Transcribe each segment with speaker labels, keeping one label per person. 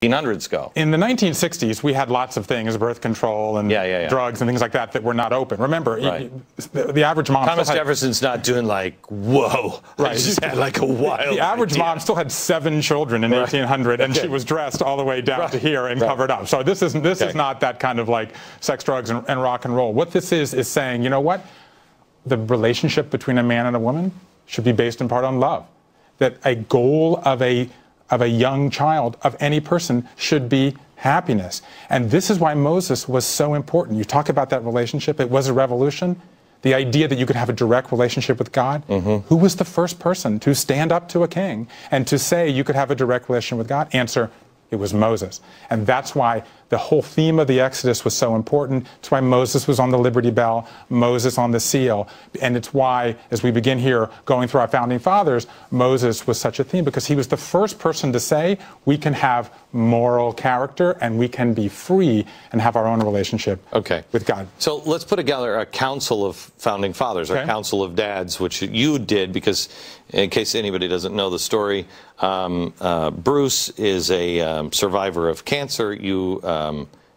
Speaker 1: 1800s go.
Speaker 2: In the 1960s, we had lots of things, birth control and drugs and things like that, that were not open. Remember, the average mom...
Speaker 1: Thomas Jefferson's not doing like, whoa, I just had like a wild
Speaker 2: The average mom still had 7 children in 1800, and she was dressed all the way down to here and covered up. So this is not that kind of like sex, drugs, and rock and roll. What this is saying, you know what? The relationship between a man and a woman should be based in part on love. That a goal of a young child, of any person, should be happiness. And this is why Moses was so important. You talk about that relationship. It was a revolution. The idea that you could have a direct relationship with God. Who was the first person to stand up to a king and to say you could have a direct relationship with God? Answer, it was Moses. And that's why the whole theme of the Exodus was so important. It's why Moses was on the Liberty Bell, Moses on the seal. And it's why, as we begin here, going through our founding fathers, Moses was such a theme, because he was the first person to say we can have moral character and we can be free and have our own relationship with God.
Speaker 1: So let's put together a council of founding fathers, or council of dads, which you did, because in case anybody doesn't know the story, Bruce is a survivor of cancer.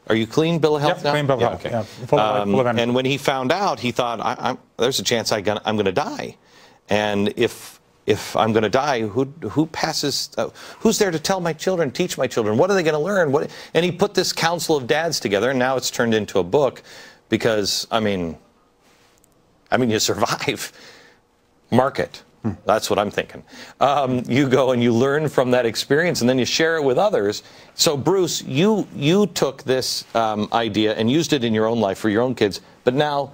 Speaker 1: Are you clean bill of health now?
Speaker 2: Clean bill of health.
Speaker 1: Okay.
Speaker 2: Full of energy.
Speaker 1: And when he found out, he thought, there's a chance I'm going to die. And if I'm going to die, who passes? Who's there to tell my children, teach my children? What are they going to learn? And he put this council of dads together, and now it's turned into a book, because I mean, you survive. Market. That's what I'm thinking. You go and you learn from that experience, and then you share it with others. So, Bruce, you took this idea and used it in your own life for your own kids. But now,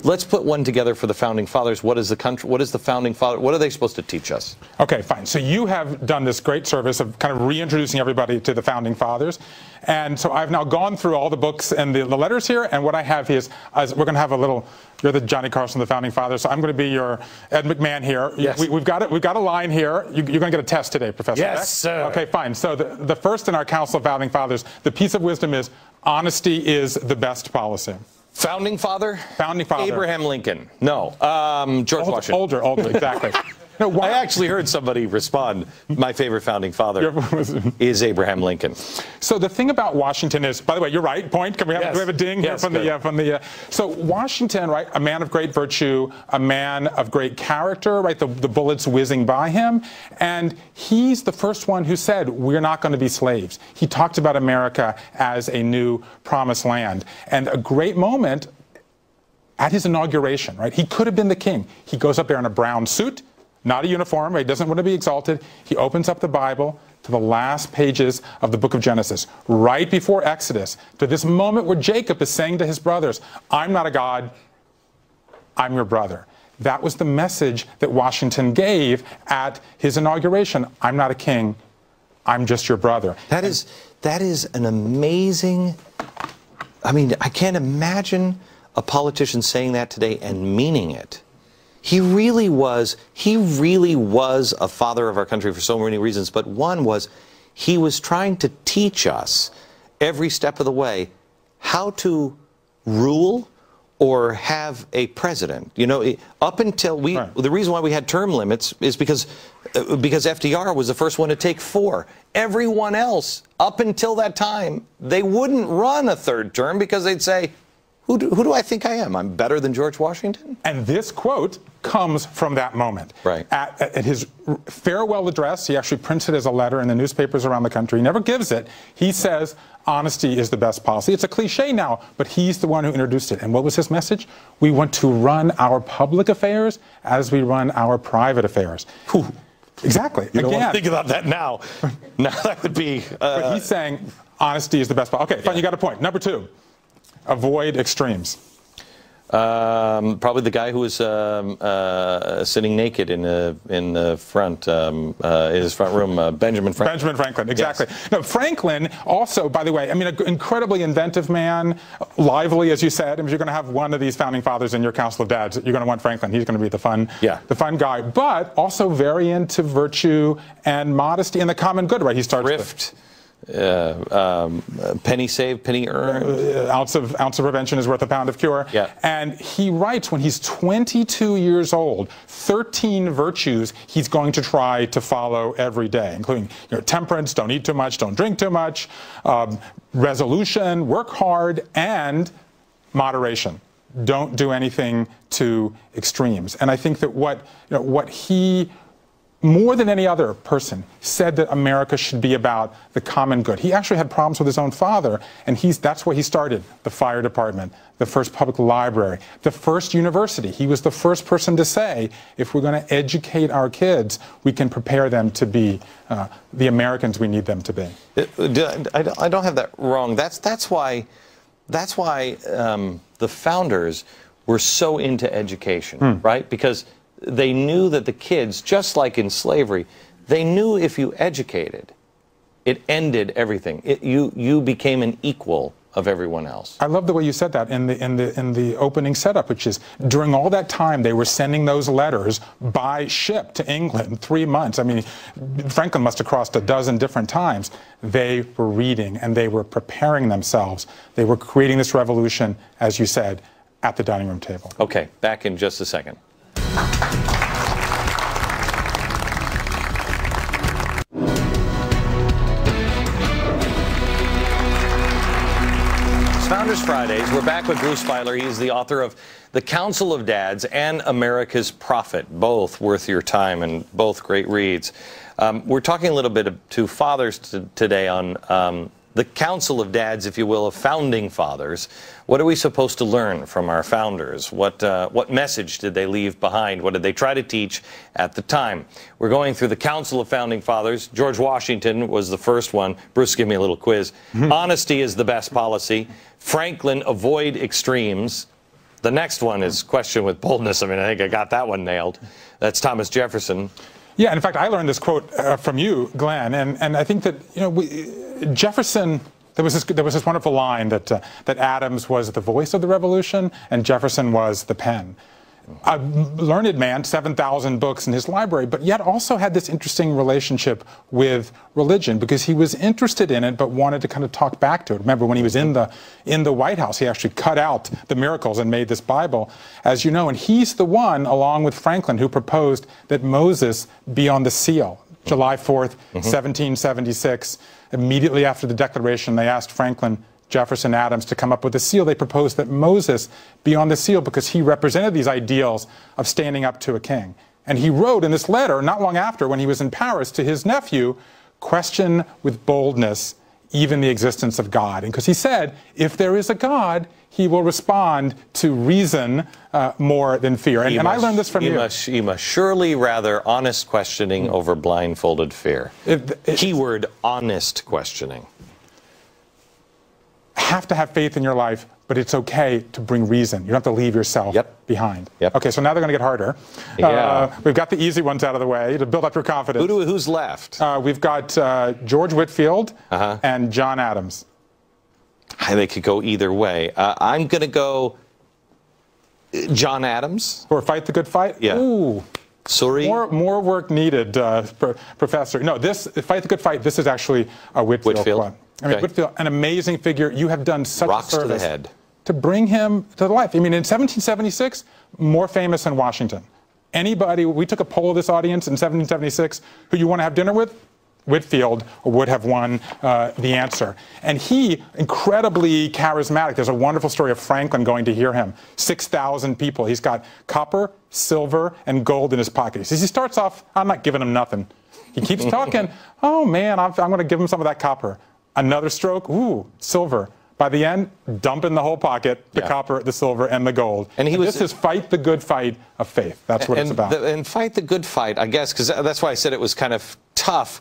Speaker 1: let's put one together for the founding fathers. What is the country? What is the founding father? What are they supposed to teach us? Okay, fine. So you have done this great service of kind of reintroducing everybody to the founding fathers. And so I've now gone through all the books and the letters here. And what I have is we're going to have a little. You're the Johnny Carson of the founding fathers, so I'm going to be your Ed McMahon here. Yes. We've got a line here. You're going to get a test today, Professor. Yes, sir.
Speaker 2: Okay, fine. So the first in our Council of Founding Fathers, the piece of wisdom is honesty is the best policy. Founding father? Founding father. Abraham Lincoln. No. George Washington. Older, exactly. No, I actually heard somebody respond, my favorite founding father is Abraham Lincoln. So the thing about Washington is, by the way, you're right, point. Do we have a ding here from the... So Washington, right, a man of great virtue, a man of great character, right, the bullets whizzing by him, and he's the first one who said, we're not going to be slaves. He talked about America as a new promised land. And a great moment at his inauguration, right, he could have been the king. He goes up there in a brown suit, not a uniform, he doesn't want to be exalted. He opens up the Bible to the last pages of the book of Genesis, right before Exodus, to this moment where Jacob is saying to his brothers, I'm not a God, I'm your brother. That was the message that Washington gave at his inauguration. I'm not a king, I'm just your brother. That is an amazing, I mean, I can't imagine a politician saying that today and meaning it. He really was a father of our country for so many reasons, but one was he was trying to teach us every step of the way how to rule or have a president. You know, up until the reason why we had term limits is because FDR was the first one to take 4. Everyone else, up until that time, they wouldn't run a third term because they'd say, who do I think I am? I'm better than George Washington? And this quote comes from that moment. Right. At his farewell address, he actually prints it as a letter in the newspapers around the country. He never gives it. He says, honesty is the best policy. It's a cliche now, but he's the one who introduced it. And what was his message? We want to run our public affairs as we run our private affairs. Whew. Exactly. You don't want to think about that now. Now that would be... But he's saying honesty is the best policy. Okay, fine, you got a point. Number 2. Avoid extremes. Probably the guy who was sitting naked in the front, in his front room, Benjamin Franklin. Benjamin Franklin, exactly. Yes. No, Franklin also, by the way, I mean, an incredibly inventive man, lively, as you said. I mean, you're going to have one of these founding fathers in your Council of Dads. You're going to want Franklin. He's going to be the fun guy, but also very into virtue and modesty and the common good, right? He starts thrift.
Speaker 1: penny saved, penny earned.
Speaker 2: Ounce of prevention is worth a pound of cure.
Speaker 1: Yeah.
Speaker 2: And he writes when he's 22 years old, 13 virtues he's going to try to follow every day, including temperance, don't eat too much, don't drink too much, resolution, work hard, and moderation. Don't do anything to extremes. And I think that what he, more than any other person, said that America should be about the common good. He actually had problems with his own father, and that's where he started the fire department, the first public library, the first university. He was the first person to say, if we're going to educate our kids, we can prepare them to be the Americans we need them to be.
Speaker 1: I don't have that wrong. That's why the founders were so into education, right? Because they knew that the kids, just like in slavery, they knew if you educated, it ended everything. You became an equal of everyone else.
Speaker 2: I love the way you said that in the opening setup, which is during all that time they were sending those letters by ship to England, 3 months. I mean, Franklin must have crossed a dozen different times. They were reading and they were preparing themselves. They were creating this revolution, as you said, at the dining room table.
Speaker 1: Okay, back in just a second. Founders Fridays. We're back with Bruce Feiler. He's the author of The Council of Dads and America's Prophet, both worth your time and both great reads. We're talking a little bit to fathers today on the Council of Dads, if you will, of founding fathers. What are we supposed to learn from our founders? What message did they leave behind? What did they try to teach at the time? We're going through the Council of Founding Fathers. George Washington was the first one. Bruce, give me a little quiz. Honesty is the best policy. Franklin, avoid extremes. The next one is question with boldness. I mean, I think I got that one nailed. That's Thomas Jefferson.
Speaker 2: Yeah, and in fact, I learned this quote from you, Glenn, and I think that Jefferson. There was this wonderful line that Adams was the voice of the revolution and Jefferson was the pen. A learned man, 7,000 books in his library, but yet also had this interesting relationship with religion because he was interested in it but wanted to kind of talk back to it. Remember when he was in the White House, he actually cut out the miracles and made this Bible, as you know, and he's the one, along with Franklin, who proposed that Moses be on the seal. July 4th, 1776. Immediately after the Declaration, they asked Franklin, Jefferson, Adams to come up with a seal. They proposed that Moses be on the seal because he represented these ideals of standing up to a king. And he wrote in this letter, not long after, when he was in Paris, to his nephew, question with boldness even the existence of God. And because he said, if there is a God, he will respond to reason more than fear. And I learned this from you.
Speaker 1: You must surely rather honest questioning over blindfolded fear. Keyword, honest questioning.
Speaker 2: Have to have faith in your life, but it's okay to bring reason. You don't have to leave yourself behind. Okay, so now they're going to get harder. We've got the easy ones out of the way to build up your confidence.
Speaker 1: Who's left?
Speaker 2: We've got George Whitefield and John Adams.
Speaker 1: They could go either way. I'm going to go John Adams.
Speaker 2: Or Fight the Good Fight?
Speaker 1: Yeah.
Speaker 2: Ooh.
Speaker 1: Sorry.
Speaker 2: More work needed, Professor. No, Fight the Good Fight, this is actually a Whitefield quote. I mean, Whitefield, an amazing figure. You have done such a service
Speaker 1: to the head
Speaker 2: to bring him to life. I mean, in 1776, more famous than Washington. Anybody, we took a poll of this audience in 1776, who you want to have dinner with? Whitefield would have won the answer. And he, incredibly charismatic. There's a wonderful story of Franklin going to hear him. 6,000 people. He's got copper, silver, and gold in his pocket. He starts off, I'm not giving him nothing. He keeps talking, oh man, I'm going to give him some of that copper. Another stroke, ooh, silver. By the end, dumping the whole pocket, the copper, the silver, and the gold. And this is fight the good fight of faith. That's what it's about.
Speaker 1: And fight the good fight, I guess, because that's why I said it was kind of tough.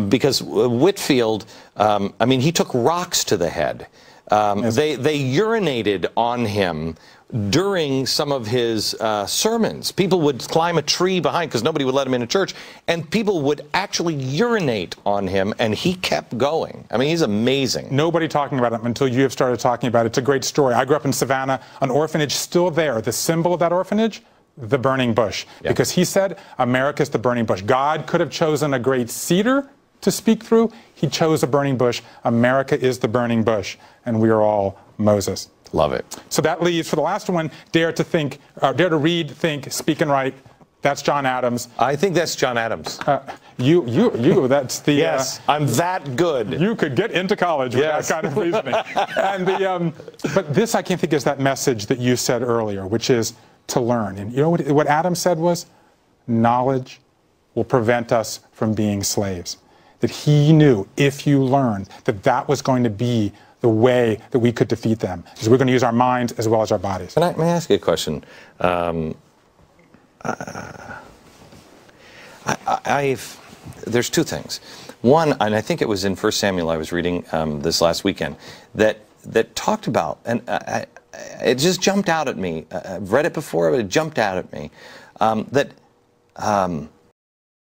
Speaker 1: Because Whitefield, I mean, he took rocks to the head. They urinated on him during some of his sermons. People would climb a tree behind because nobody would let him into church, and people would actually urinate on him, and he kept going. I mean, he's amazing.
Speaker 2: Nobody talking about him until you have started talking about it. It's a great story. I grew up in Savannah, an orphanage still there. The symbol of that orphanage, the burning bush. Because he said, America's the burning bush. God could have chosen a great cedar to speak through, he chose a burning bush. America is the burning bush, and we are all Moses.
Speaker 1: Love it.
Speaker 2: So that leaves, for the last one, dare to read, think, speak, and write. That's John Adams.
Speaker 1: I think that's John Adams.
Speaker 2: That's the...
Speaker 1: Yes, I'm that good.
Speaker 2: You could get into college with that kind of reasoning. And but this, I think, is that message that you said earlier, which is to learn. And you know what Adams said was, knowledge will prevent us from being slaves. That he knew, if you learned, that was going to be the way that we could defeat them. Is we're going to use our minds as well as our bodies.
Speaker 1: May I ask you a question? There's two things. One, and I think it was in 1 Samuel I was reading this last weekend, that talked about, and it just jumped out at me. I've read it before, but it jumped out at me, that